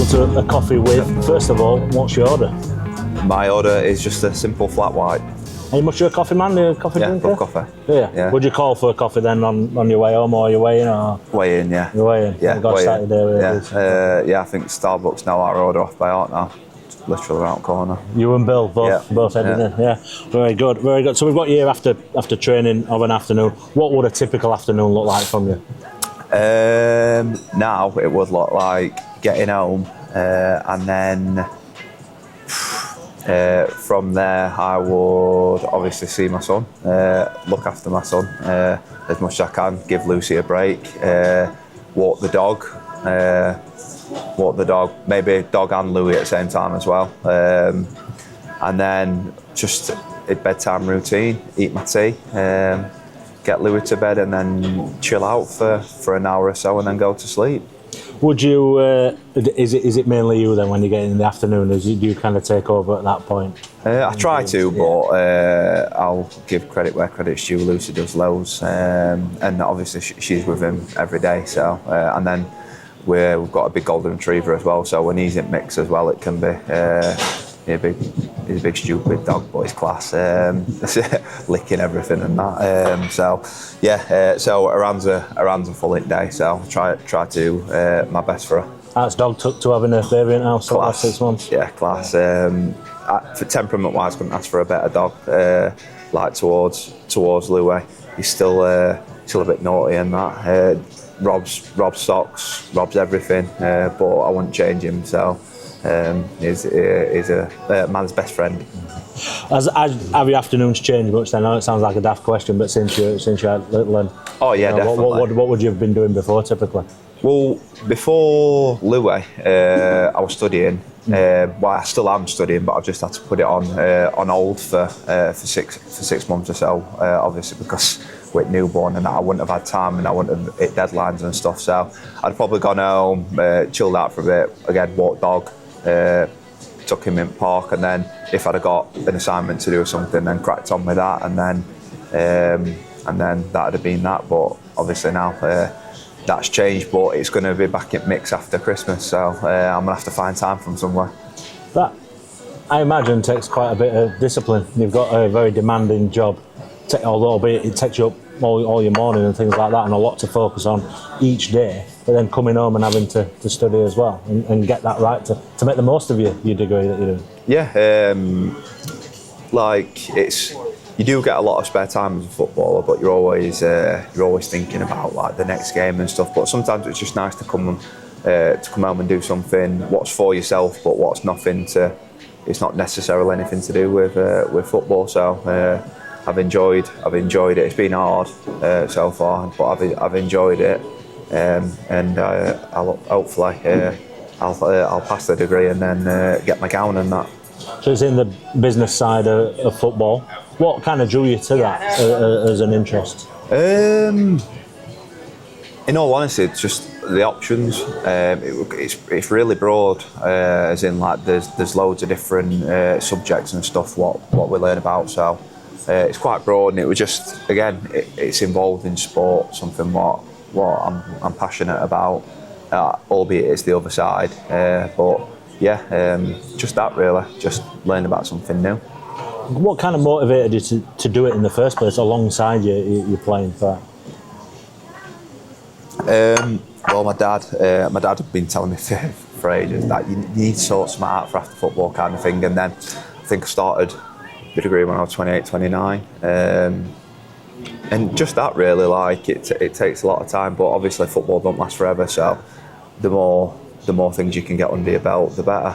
to a coffee with. First of all, what's your order? My order is just a simple flat white. Are you much of a coffee man? Are you a coffee drinker? Love coffee. Yeah. Would you call for a coffee then on your way home, or your way in? Or? Way in, yeah. Your way in? Yeah, You've got to start your day with it. I think Starbucks know our order off by heart now. It's literally around the corner. You and Bill both heading in. Yeah, very good, very good. So we've got you here after training of an afternoon. What would a typical afternoon look like from you? Now it would look like getting home and then from there I would obviously see my son, look after my son as much as I can, give Lucy a break, walk the dog, maybe dog and Louie at the same time as well, and then just a bedtime routine, eat my tea, get Louie to bed and then chill out for an hour or so and then go to sleep. Would you? Is it mainly you then when you get in the afternoon? Do you kind of take over at that point? I try to, but I'll give credit where credit's due. Lucy does loads, and obviously she's with him every day. So, and then we've got a big golden retriever as well. So when he's in mix as well, it can be. He's a big stupid dog, but he's class. Licking everything and that. So Aran's a full in day. So try to do my best for her. That's dog took to having a baby in house for the last 6 months. Yeah, class. For temperament wise, couldn't ask for a better dog. Like towards Louie, he's still a bit naughty and that. Rob's socks, robs everything, but I wouldn't change him. So. He's a man's best friend. Have your afternoons changed much then? I know it sounds like a daft question, but since you're little, and oh yeah, definitely. What would you have been doing before typically? Well, before Louie, I was studying. Well, I still am studying, but I've just had to put it on hold for 6 months or so. Obviously, because with newborn and that, I wouldn't have had time and I wouldn't have hit deadlines and stuff. So I'd probably gone home, chilled out for a bit, again walked dog. Took him in park, and then if I'd have got an assignment to do or something, then cracked on with that, and then that'd have been that. But obviously now that's changed, but it's going to be back in mix after Christmas, so I'm gonna have to find time from somewhere. That, I imagine, takes quite a bit of discipline. You've got a very demanding job, although it takes you up all your morning and things like that, and a lot to focus on each day. But then coming home and having to study as well and get that right to make the most of your degree that you're doing. Yeah, you do get a lot of spare time as a footballer, but you're always thinking about like the next game and stuff. But sometimes it's just nice to come home and do something what's for yourself, but what's nothing to. It's not necessarily anything to do with football. So I've enjoyed it. It's been hard so far, but I've enjoyed it. And I'll hopefully I'll pass the degree and then get my gown and that. So it's in the business side of football. What kind of drew you to that as an interest? In all honesty, it's just the options. It's really broad, as in like there's loads of different subjects and stuff what we learn about. So it's quite broad, and it was just again it's involved in sport, something what I'm passionate about, albeit it's the other side. But yeah, just that really, just learn about something new. What kind of motivated you to do it in the first place, alongside you playing for? Well, my dad had been telling me for ages that you need to sort some out for after football kind of thing, and then I think I started the degree when I was 28, 29. And just that really, like it takes a lot of time, but obviously football don't last forever, so the more things you can get under your belt, the better.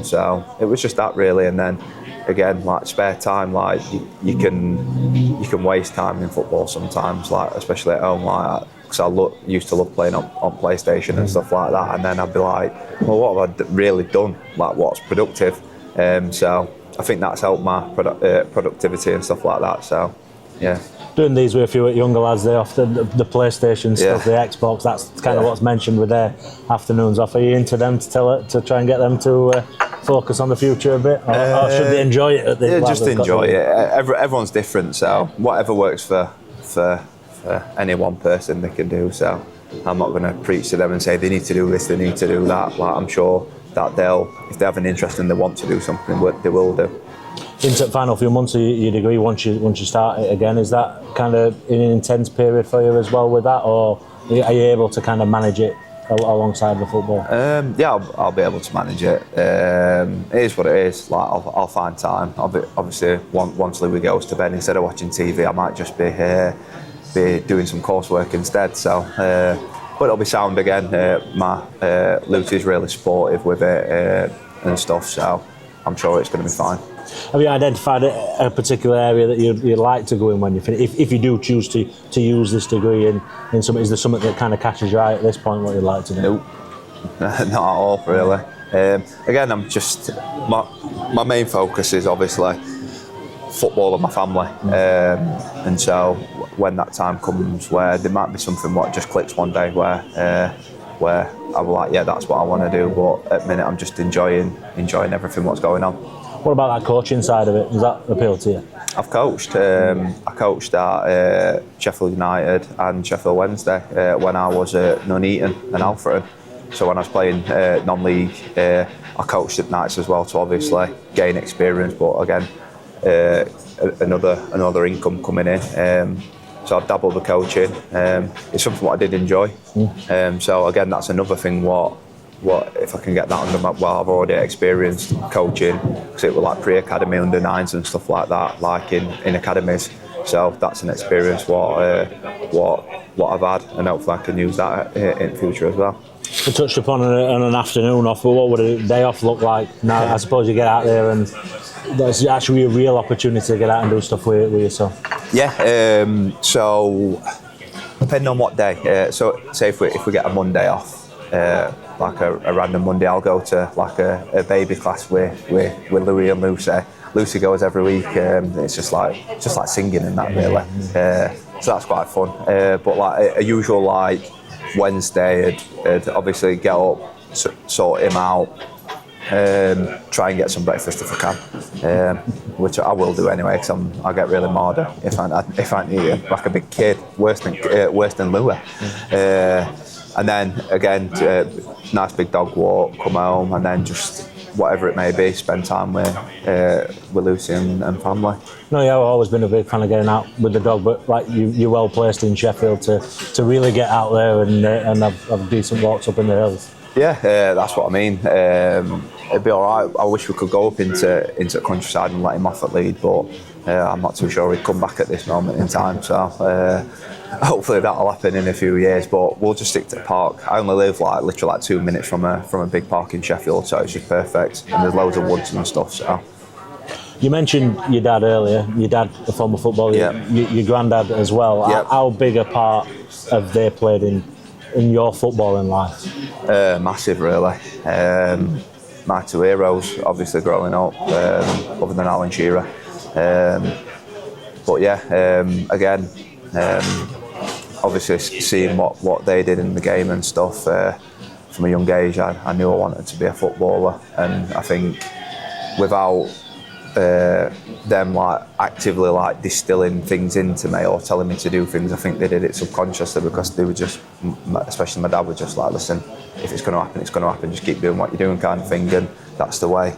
So it was just that really, and then again, like spare time, like you can waste time in football sometimes, like especially at home, like because I used to love playing on PlayStation and stuff like that, and then I'd be like, well, what have I really done? Like what's productive? So I think that's helped my productivity and stuff like that. So yeah. Doing these with a few younger lads, they often the PlayStation stuff, the Xbox. That's kind of what's mentioned with their afternoons off. Are you into them to try and get them to focus on the future a bit, or should they enjoy it? Just enjoy it. Everyone's different, so whatever works for any one person they can do. So I'm not going to preach to them and say they need to do this, they need to do that. Like I'm sure that if they have an interest and they want to do something, they will do. Into the final few months of your degree, once you start it again, is that kind of an intense period for you as well with that, or are you able to kind of manage it alongside the football? Yeah, I'll be able to manage it. It is what it is. Like I'll find time. Obviously, once Louis goes to bed, instead of watching TV, I might just be doing some coursework instead. So, but it'll be sound again. Lucy's really supportive with it and stuff. So I'm sure it's going to be fine. Have you identified a particular area that you'd like to go in when you finish? If you do choose to use this degree in something, is there something that kind of catches your eye at this point? What you'd like to do? Nope, not at all really. Again, I'm just my main focus is obviously football and my family, and so when that time comes where there might be something what just clicks one day where I'm like, yeah, that's what I want to do. But at the minute, I'm just enjoying everything what's going on. What about that coaching side of it? Does that appeal to you? I've coached. I coached at Sheffield United and Sheffield Wednesday when I was at Nuneaton and Alfreton. So when I was playing non-league, I coached at nights as well to obviously gain experience. But again, another income coming in. So I've dabbled with coaching. It's something what I did enjoy. So again, that's another thing what if I can get that under my, well, I've already experienced coaching because it was like pre-academy, under nines and stuff like that, like in academies. So that's an experience what I've had, and hopefully I can use that in the future as well. We touched upon an afternoon off, but what would a day off look like? Now, I suppose you get out there and that's actually a real opportunity to get out and do stuff with yourself. Yeah, so depending on what day. So say if we get a Monday off, like a random Monday, I'll go to like a baby class with Louis and Lucy. Lucy goes every week. It's just like singing and that really. So that's quite fun. But like a usual like Wednesday, I'd obviously get up, sort him out, try and get some breakfast if I can, which I will do anyway because I get really marder if I need it, like a big kid, worse than Louis. And then again, nice big dog walk, come home, and then just whatever it may be, spend time with Lucy and family. No, yeah, I've always been a big fan of getting out with the dog, but like you're well placed in Sheffield to really get out there and have decent walks up in the hills. Yeah, that's what I mean. It'd be all right. I wish we could go up into the countryside and let him off at Leeds, but I'm not too sure he'd come back at this moment in time. So hopefully that'll happen in a few years. But we'll just stick to the park. I only live literally 2 minutes from a big park in Sheffield, so it's just perfect. And there's loads of woods and stuff. So. You mentioned your dad earlier. Your dad, a former footballer. Yep. Your granddad as well. Yep. How big a part have they played in your footballing life? Massive, really. My two heroes, obviously growing up, other than Alan Shearer. But yeah, again, obviously seeing what they did in the game and stuff from a young age, I knew I wanted to be a footballer, and I think without them actively distilling things into me or telling me to do things, I think they did it subconsciously because they were just, especially my dad, was just like, listen, if it's going to happen, it's going to happen. Just keep doing what you're doing, kind of thing. And that's the way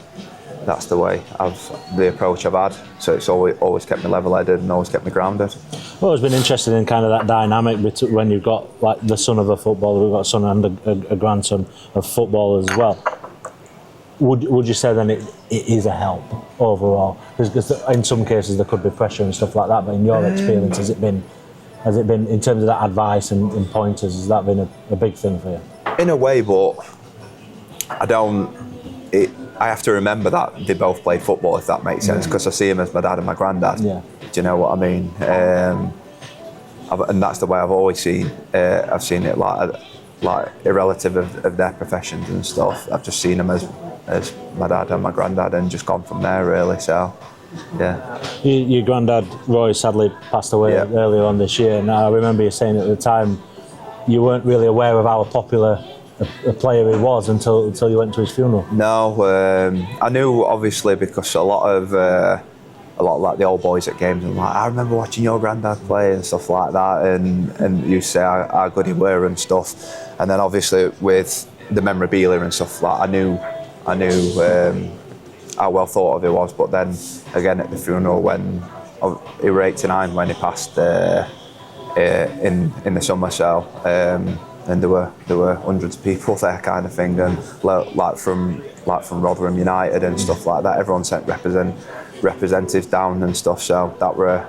the approach I've had. So it's always kept me level-headed and always kept me grounded. I've always been interested in kind of that dynamic between when you've got like the son of a footballer, we've got a son and a grandson of footballers as well. Would you say then it is a help overall? Because in some cases there could be pressure and stuff like that, but in your experience, has it been in terms of that advice and pointers? Has that been a big thing for you? In a way, but I have to remember that they both play football, if that makes sense, because I see him as my dad and my granddad. Yeah. Do you know what I mean? And that's the way I've always seen. I've seen it like irrelative of their professions and stuff. I've just seen them as my dad and my granddad, and just gone from there really. So, yeah. Your granddad Roy sadly passed away earlier on this year. Now I remember you saying at the time you weren't really aware of how popular a player he was until you went to his funeral. No, I knew obviously because a lot of like the old boys at games and I remember watching your granddad play and stuff like that, and you say how good he were and stuff, and then obviously with the memorabilia and stuff, I knew I knew how well thought of he was. But then again at the funeral when he was 89 when he passed in the summer, so and there were hundreds of people there, kind of thing, and like from Rotherham United and stuff like that. Everyone sent representatives down and stuff, so that were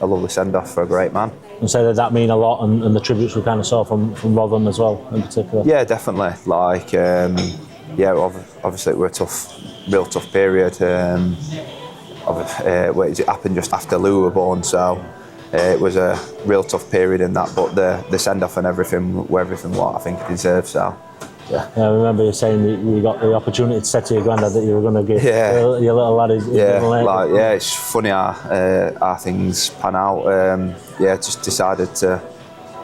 a lovely send-off for a great man. And say that mean a lot, and the tributes we kind of saw from Rotherham as well, in particular. Yeah, definitely. Like, obviously it was a real tough period. It happened just after Lou were born, so it was a real tough period in that. But the send-off and everything what I think he deserved. So. Yeah. I remember you saying that you got the opportunity to say to your granddad that you were going to give your little lad his it's funny how things pan out. Just decided to,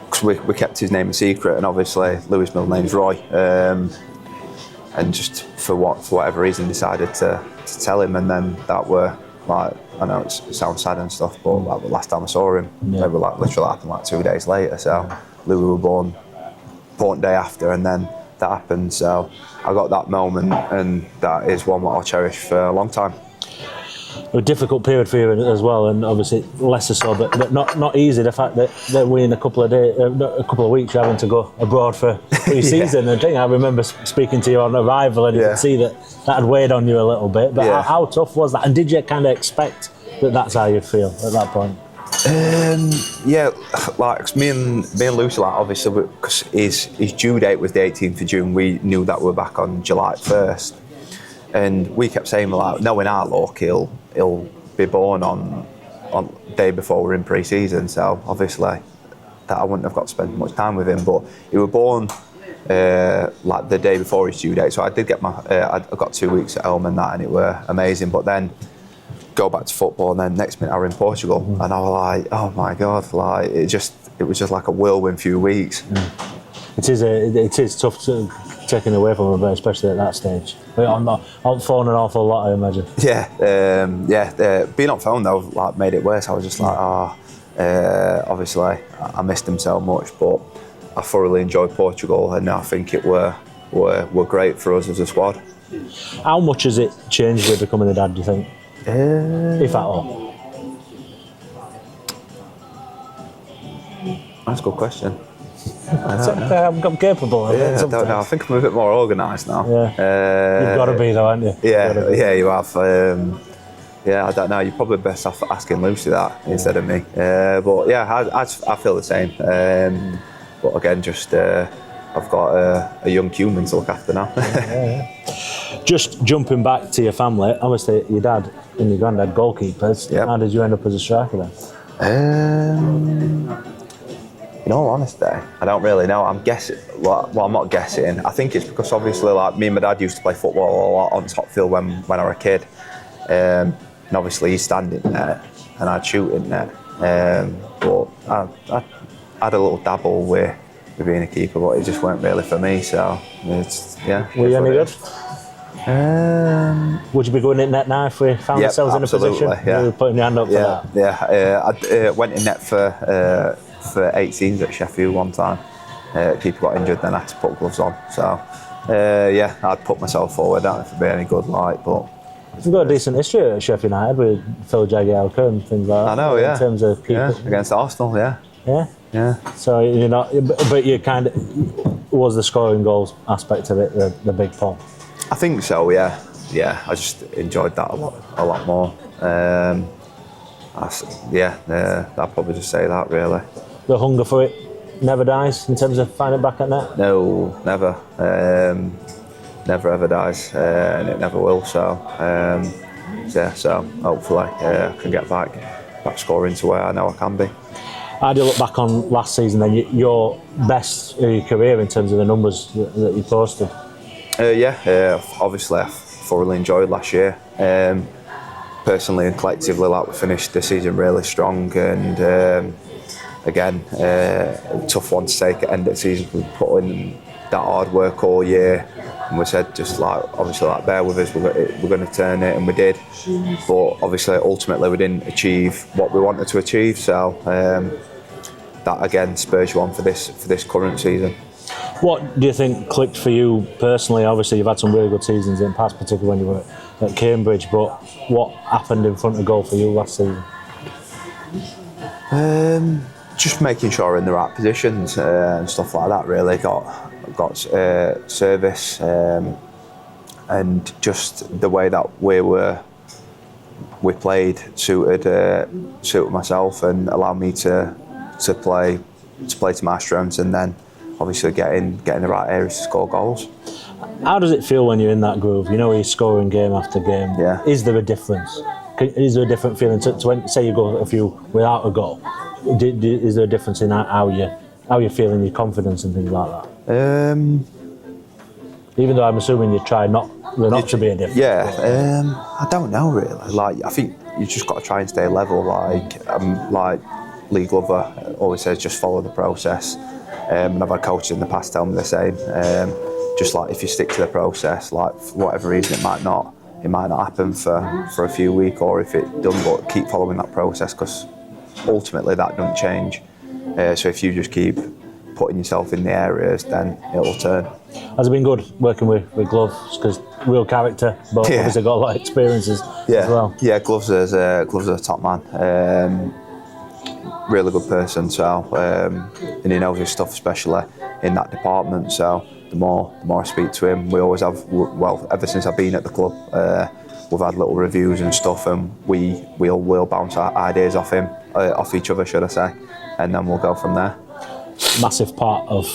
because we kept his name a secret, and obviously Louis' middle name's Roy, and just for whatever reason decided to tell him, and then that were like, I know it sounds sad and stuff, but like the last time I saw him, it were like literally happened like 2 days later. So Louis was born day after, and then that happened, so I got that moment, and that is one that I'll cherish for a long time. A difficult period for you as well, and obviously lesser so, but not easy. The fact that we in a couple of weeks you're having to go abroad for pre-season and thing. I remember speaking to you on arrival, and you could see that had weighed on you a little bit. But how tough was that? And did you kind of expect that that's how you'd feel at that point? Like me and Lucy, like obviously because his due date was the 18th of June, we knew that we were back on July 1st, and we kept saying, like, knowing our luck, he'll be born on day before we're in pre-season, so obviously that I wouldn't have got to spend much time with him. But he was born like the day before his due date, so I did get I got 2 weeks at home and that, and it were amazing. But then go back to football, and then next minute I were in Portugal, and I was like, oh my god, like it was just like a whirlwind few weeks. It is tough to taking away from him, especially at that stage. But on phone an awful lot, I imagine. Being on phone though, like, made it worse. I was just like, obviously I missed him so much, but I thoroughly enjoyed Portugal, and I think it were great for us as a squad. How much has it changed with becoming a dad, do you think? If at all? That's a good question. I'm capable of it. I don't know. I think I'm a bit more organised now. You've got to be though, haven't you? You have. I don't know. You're probably best off asking Lucy that instead of me. But yeah, I feel the same. But again, just I've got a young human to look after now. Just jumping back to your family, obviously your dad and your granddad goalkeepers. Yep. How did you end up as a striker then? In all honesty, I don't really know. I'm guessing. Well, I'm not guessing. I think it's because obviously, like, me and my dad used to play football a lot on top field when I was a kid, and obviously he'd stand in net and I'd shoot in net. But I had a little dabble with being a keeper, but it just weren't really for me. So Were you any good? Would you be going in net now if we found ourselves in a position? Yeah. You were putting your hand up for that? Yeah. I went in net for 18s at Sheffield one time. Keeper got injured, then I had to put gloves on. So I'd put myself forward. I don't know if it'd be any good, but. You've got a decent history at Sheffield United with Phil Jagielka and things like that. I know, yeah. In terms of keepers. Yeah, against Arsenal, yeah. Yeah? Yeah. So you're not, but you kind of, was the scoring goals aspect of it the big pull? I think so, yeah. Yeah, I just enjoyed that a lot more. I'd probably just say that, really. The hunger for it never dies in terms of finding back at net? No, never. Never ever dies, and it never will. So hopefully I can get back scoring to where I know I can be. How do you look back on last season then? Your best of your career in terms of the numbers that you posted? Obviously I thoroughly enjoyed last year. Personally and collectively, like, we finished the season really strong, and again, a tough one to take at the end of the season. We put in that hard work all year, and we said, just like, obviously, like, bear with us, we're going to turn it, and we did. But obviously, ultimately, we didn't achieve what we wanted to achieve. So that again spurs you on for this current season. What do you think clicked for you personally? Obviously, you've had some really good seasons in the past, particularly when you were at Cambridge. But what happened in front of goal for you last season? Just making sure in the right positions and stuff like that. Really got service and just the way that we played suited myself and allowed me to play to my strengths, and then obviously get in the right areas to score goals. How does it feel when you're in that groove? You know, you're scoring game after game. Yeah. Is there a difference? Is there a different feeling to when, say, you go a few without a goal? Is there a difference in how you're feeling, your confidence and things like that? Even though I'm assuming you try not to be a difference. Yeah, I don't know really. Like, I think you just got to try and stay level. Like Lee Glover always says, just follow the process. And I've had coaches in the past tell me the same. Just like if you stick to the process, like for whatever reason it might not happen for a few weeks, or if it doesn't, but keep following that process, because ultimately that doesn't change. So if you just keep putting yourself in the areas, then it'll turn. Has it been good working with Gloves? Because real character, but obviously got a lot of experiences as well. Yeah, Gloves is a top man. Really good person, so and he knows his stuff, especially in that department. So the more I speak to him, we always have. Well, ever since I've been at the club, we've had little reviews and stuff, and we'll bounce our ideas off him, off each other, should I say, and then we'll go from there. Massive part of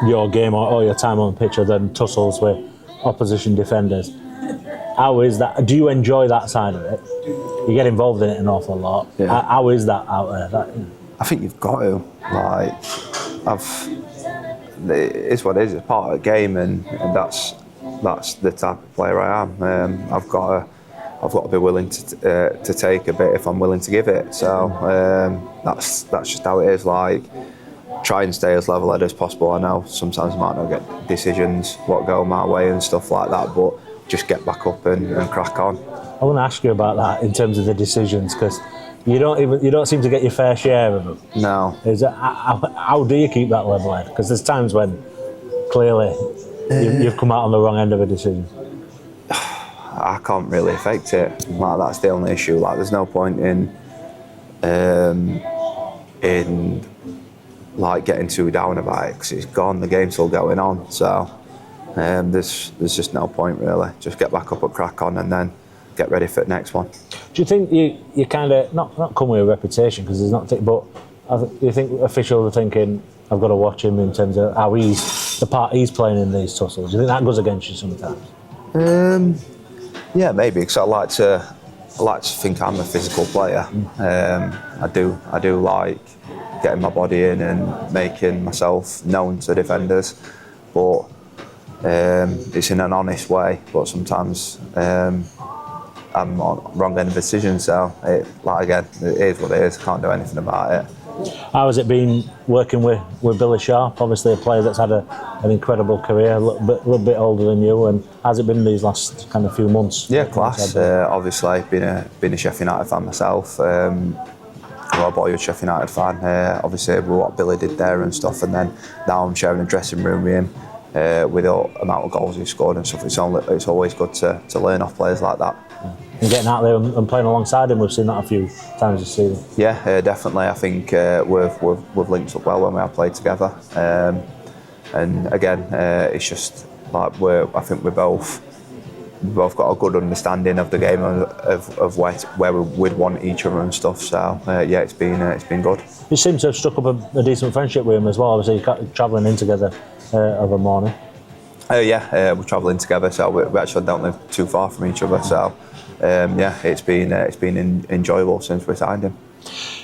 your game or your time on the pitch are then tussles with opposition defenders. How is that? Do you enjoy that side of it? You get involved in it an awful lot. Yeah. How is that out there? I think you've got to. Like, it's what it is. It's part of the game, and that's the type of player I am. I've got to be willing to take a bit if I'm willing to give it. So that's just how it is. Like, try and stay as level-headed as possible. I know sometimes I might not get decisions what go my way and stuff like that, but just get back up and crack on. I want to ask you about that in terms of the decisions, because you don't seem to get your fair share of them. No. How do you keep that level head? Because there's times when clearly you've come out on the wrong end of a decision. I can't really affect it. Like, that's the only issue. Like, there's no point in like getting too down about it, because it's gone. The game's still going on. So there's just no point really. Just get back up and crack on, and then get ready for the next one. Do you think you kind of not come with a reputation, because there's not, but you think officials are thinking, I've got to watch him in terms of how the part he's playing in these tussles? Do you think that goes against you sometimes? Yeah, maybe, because I like to think I'm a physical player. I do like getting my body in and making myself known to defenders, but it's in an honest way. But sometimes I'm on wrong end of decision, so it is what it is. I can't do anything about it. How has it been working with Billy Sharp? Obviously a player that's had an incredible career, a little bit older than you, and how's it been these last kind of few months? Yeah, class. Obviously been a Sheffield United fan myself. My boyhood Sheffield United fan. Obviously with what Billy did there and stuff, and then now I'm sharing a dressing room with him with the amount of goals he's scored and stuff. It's always good to learn off players like that. And getting out there and playing alongside him, we've seen that a few times this season. Yeah, definitely. I think we've linked up well when we have played together. And again, it's just like I think we've both got a good understanding of the game of where we'd want each other and stuff. So yeah, it's been good. You seem to have struck up a decent friendship with him as well. Obviously, you're travelling in together of a morning. Yeah, we're travelling together, so we actually don't live too far from each other. So yeah, it's been enjoyable since we signed him.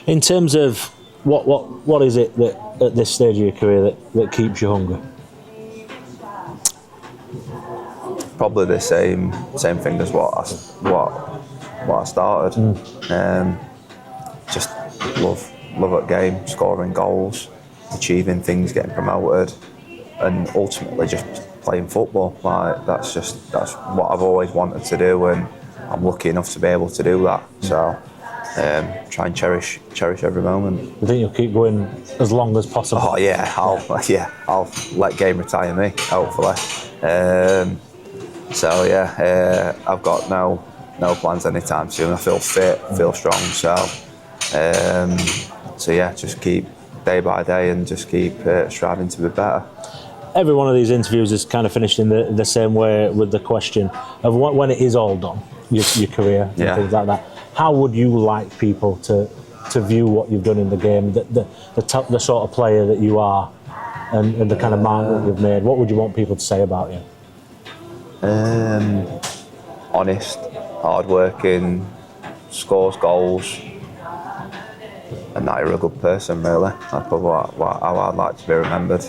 In terms of what is it that at this stage of your career that keeps you hungry? Probably the same thing as what I started. Just love at game, scoring goals, achieving things, getting promoted, and ultimately just playing football. Like, that's what I've always wanted to do, and I'm lucky enough to be able to do that. So try and cherish every moment. You think you'll keep going as long as possible? Oh yeah, I'll let game retire me, hopefully. So yeah, I've got no plans anytime soon. I feel fit, feel strong. So yeah, just keep day by day and just keep striving to be better. Every one of these interviews is kind of finished in the same way with the question of when it is all done, your career and things like that. How would you like people to view what you've done in the game, the sort of player that you are, and the kind of mark that you've made? What would you want people to say about you? Honest, hard-working, scores goals, and that you're a good person, really. That's probably how I'd like to be remembered.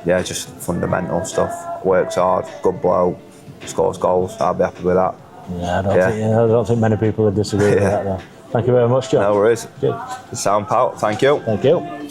Yeah, just fundamental stuff. Works hard, good bloke, scores goals. I'll be happy with that. Yeah, I don't think many people would disagree with that, though. Thank you very much, John. No worries. Good. Sound pal, thank you. Thank you.